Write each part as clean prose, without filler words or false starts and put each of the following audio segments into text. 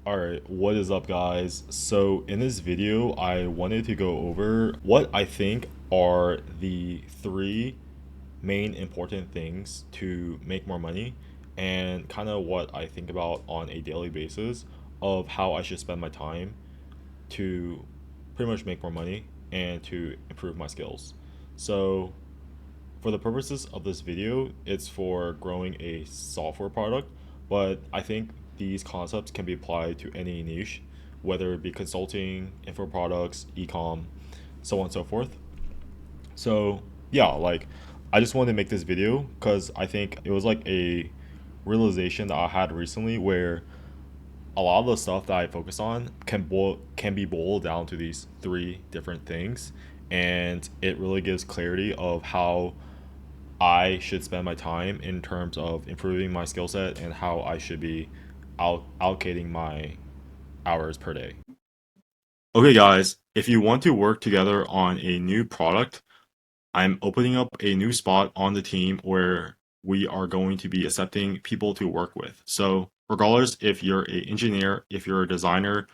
Alright, what is up guys? So in this video, I wanted to go over what I think are the three main important things to make more money and kind of what I think about on a daily basis of how I should spend my time to pretty much make more money and to improve my skills. So for the purposes of this video, it's for growing a software product, but I think these concepts can be applied to any niche, whether it be consulting, info products, ecom, so on and so forth. So yeah, like I just wanted to make this video because I think it was like a realization that I had recently where a lot of the stuff that I focus on can be boiled down to these three different things, and it really gives clarity of how I should spend my time in terms of improving my skill set and how I should be allocating my hours per day. Okay, guys, if you want to work together on a new product, I'm opening up a new spot on the team where we are going to be accepting people to work with. So, regardless if you're an engineer, if you're a designer,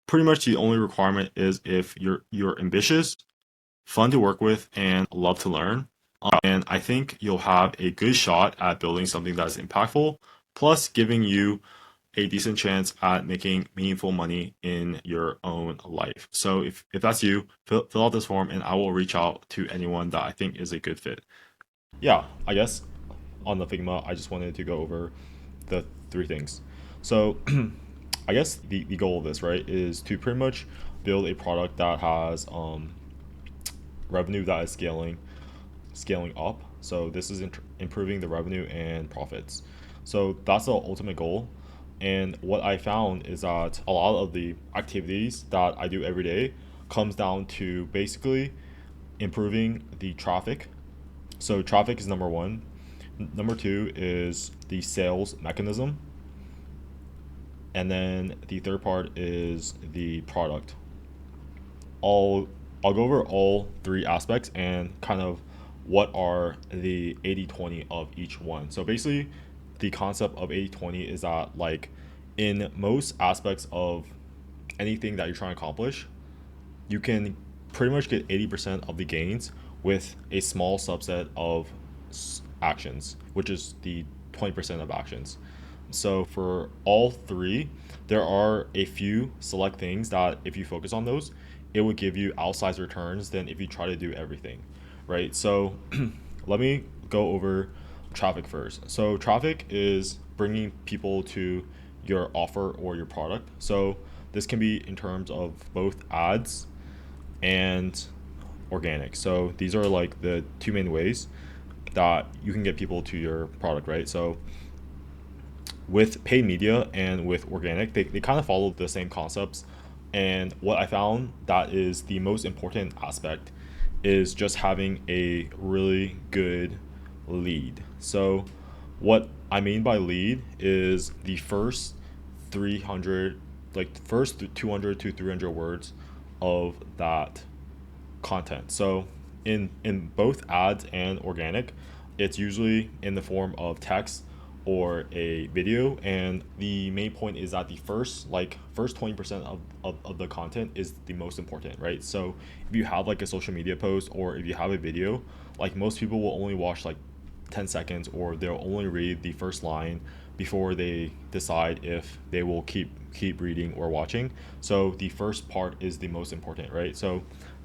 pretty much the only requirement is if you're ambitious, fun to work with, and love to learn. And I think you'll have a good shot at building something that's impactful, plus giving you a decent chance at making meaningful money in your own life. So if that's you, fill out this form and I will reach out to anyone that I think is a good fit. Yeah, I guess on the Figma, I just wanted to go over the three things. So I guess the goal of this, right, is to pretty much build a product that has revenue that is scaling up. So this is improving the revenue and profits. So that's the ultimate goal. And what I found is that a lot of the activities that I do every day comes down to basically improving the traffic. So traffic is number one. Number two is the sales mechanism. And then the third part is the product. I'll go over all three aspects and kind of what are the 80/20 of each one. So basically the concept of 80/20 is that like in most aspects of anything that you're trying to accomplish, you can pretty much get 80% of the gains with a small subset of actions, which is the 20% of actions. So for all three, there are a few select things that if you focus on those, it would give you outsized returns than if you try to do everything, right? So let me go over traffic first. So traffic is bringing people to your offer or your product. So this can be in terms of both ads and organic. So these are like the two main ways that you can get people to your product, right? So with paid media and with organic, they kind of follow the same concepts. And what I found that is the most important aspect is just having a really good lead. So what I mean by lead is the first 300, like first 200 to 300 words of that content. So in both ads and organic, it's usually in the form of text or a video, and the main point is that the first 20% of the content is the most important, right? So if you have like a social media post or if you have a video, like most people will only watch like 10 seconds or they'll only read the first line before they decide if they will keep reading or watching. So the first part is the most important, right? So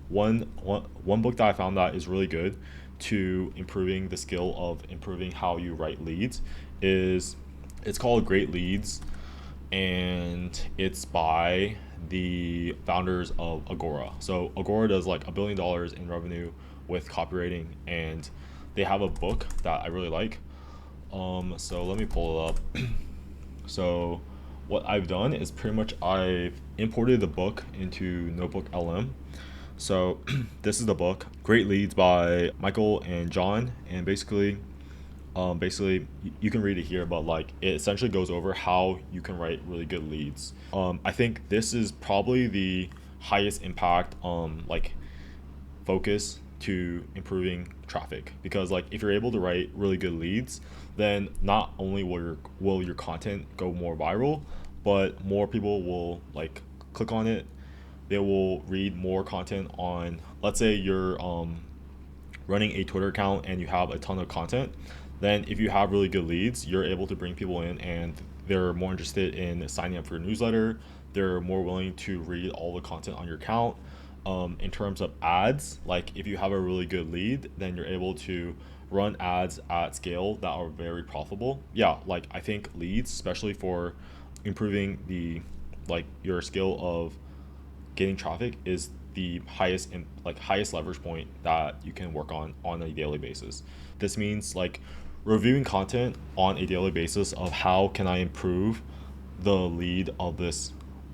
one book that I found that is really good to improving the skill of improving how you write leads is it's called Great Leads, and it's by the founders of Agora. So Agora does like $1 billion in revenue with copywriting, and they have a book that I really like. So let me pull it up. So what I've done is pretty much I've imported the book into Notebook LM. So this is the book, Great Leads by Michael and John, and basically you can read it here, but like it essentially goes over how you can write really good leads. I think this is probably the highest impact like focus to improving traffic, because like if you're able to write really good leads, then not only will your content go more viral, but more people will like click on it. They will read more content on, let's say you're running a Twitter account and you have a ton of content. Then if you have really good leads, you're able to bring people in and they're more interested in signing up for your newsletter. They're more willing to read all the content on your account. In terms of ads, like if you have a really good lead, then you're able to run ads at scale that are very profitable. Yeah, like I think leads, especially for improving the like your skill of getting traffic, is the highest and like highest leverage point that you can work on a daily basis. This means like reviewing content on a daily basis of how can I improve the lead of this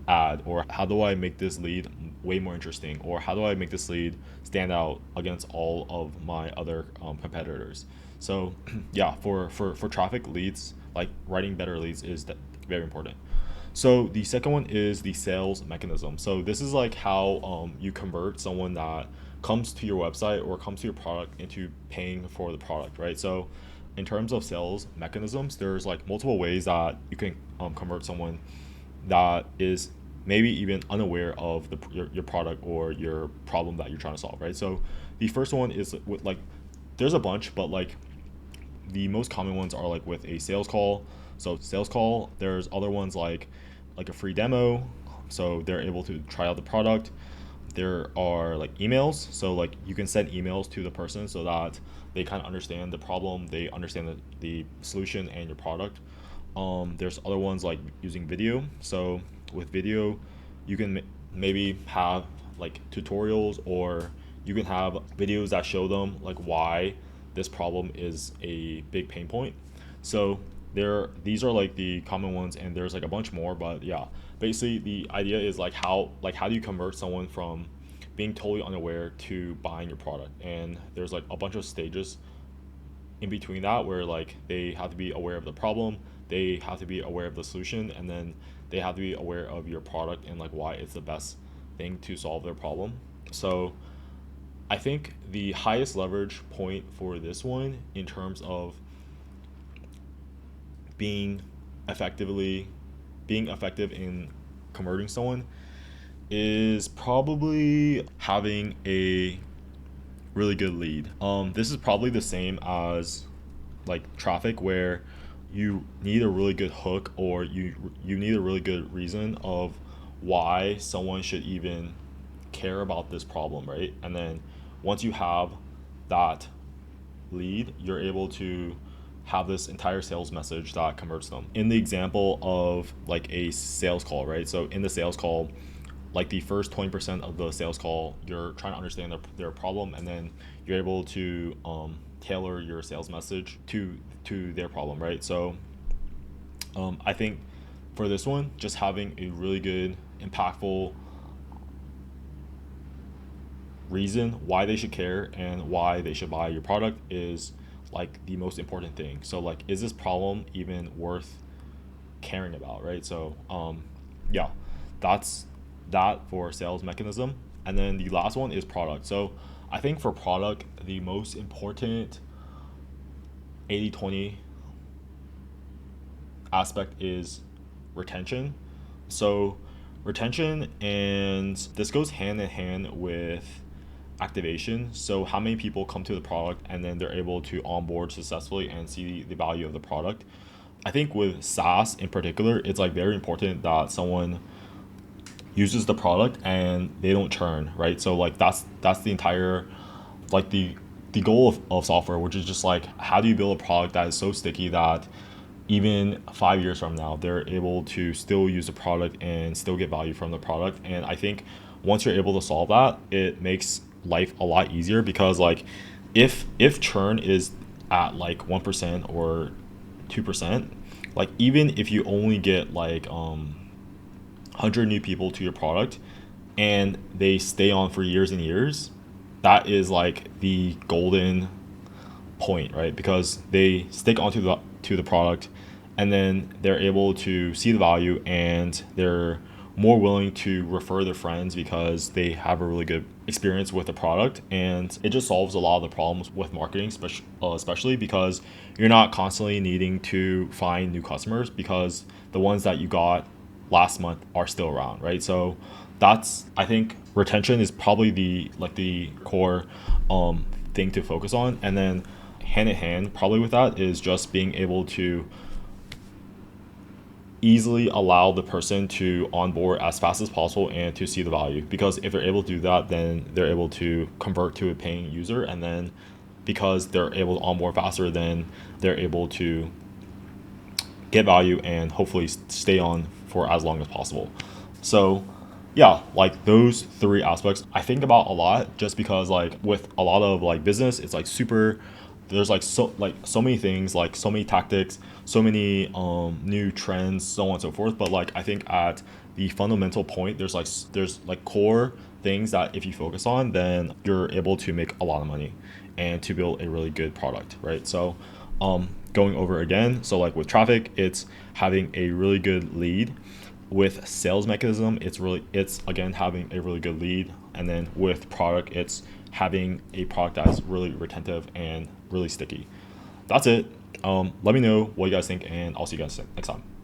ad, or how do I make this lead way more interesting, or how do I make this lead stand out against all of my other competitors. So yeah, for traffic leads, like writing better leads is very important. So the second one is the sales mechanism. So this is like how you convert someone that comes to your website or comes to your product into paying for the product, right? So in terms of sales mechanisms, there's like multiple ways that you can convert someone that is maybe even unaware of your product or your problem that you're trying to solve, right? So the first one is with like, there's a bunch, but like the most common ones are like with a sales call. So sales call, there's other ones like a free demo, so they're able to try out the product. There are like emails, so like you can send emails to the person so that they kind of understand the problem, they understand the solution and your product. There's other ones like using video. So with video, you can maybe have like tutorials, or you can have videos that show them like why this problem is a big pain point. So these are like the common ones, and there's like a bunch more, but yeah, basically the idea is like how do you convert someone from being totally unaware to buying your product. And there's like a bunch of stages in between that, where like they have to be aware of the problem, they have to be aware of the solution, and then they have to be aware of your product and like why it's the best thing to solve their problem. So I think the highest leverage point for this one in terms of being effectively being effective in converting someone is probably having a really good lead. This is probably the same as like traffic, where you need a really good hook, or you need a really good reason of why someone should even care about this problem, right? And then once you have that lead, you're able to have this entire sales message that converts them. In the example of like a sales call, right? So in the sales call, like the first 20% of the sales call, you're trying to understand their problem, and then you're able to tailor your sales message to their problem, right? So I think for this one, just having a really good, impactful reason why they should care and why they should buy your product is like the most important thing. So like, is this problem even worth caring about, right? So yeah, that's that for sales mechanism. And then the last one is product. So I think for product, the most important 80/20 aspect is retention. So retention, and this goes hand in hand with activation. So how many people come to the product and then they're able to onboard successfully and see the value of the product. I think with SaaS in particular, it's like very important that someone uses the product and they don't churn, right? So like that's the entire like the goal of software, which is just like, how do you build a product that is so sticky that even 5 years from now they're able to still use the product and still get value from the product. And I think once you're able to solve that, it makes life a lot easier, because like if churn is at like 1% or 2%, like even if you only get like 100 new people to your product and they stay on for years and years, that is like the golden point, right? Because they stick onto the product, and then they're able to see the value, and they're more willing to refer their friends because they have a really good experience with the product. And it just solves a lot of the problems with marketing, especially because you're not constantly needing to find new customers, because the ones that you got last month are still around, right? So that's, I think retention is probably the core thing to focus on. And then hand in hand probably with that is just being able to easily allow the person to onboard as fast as possible and to see the value, because if they're able to do that, then they're able to convert to a paying user, and then because they're able to onboard faster, then they're able to get value and hopefully stay on for as long as possible. So yeah, like those three aspects I think about a lot, just because like with a lot of like business, it's like super, there's so many things, like so many tactics, so many new trends, so on and so forth. But like I think at the fundamental point, there's like core things that if you focus on, then you're able to make a lot of money and to build a really good product, right? So going over again, so like with traffic, it's having a really good lead. With sales mechanism, it's again having a really good lead. And then with product, it's having a product that's really retentive and really sticky. That's it. Let me know what you guys think, and I'll see you guys next time.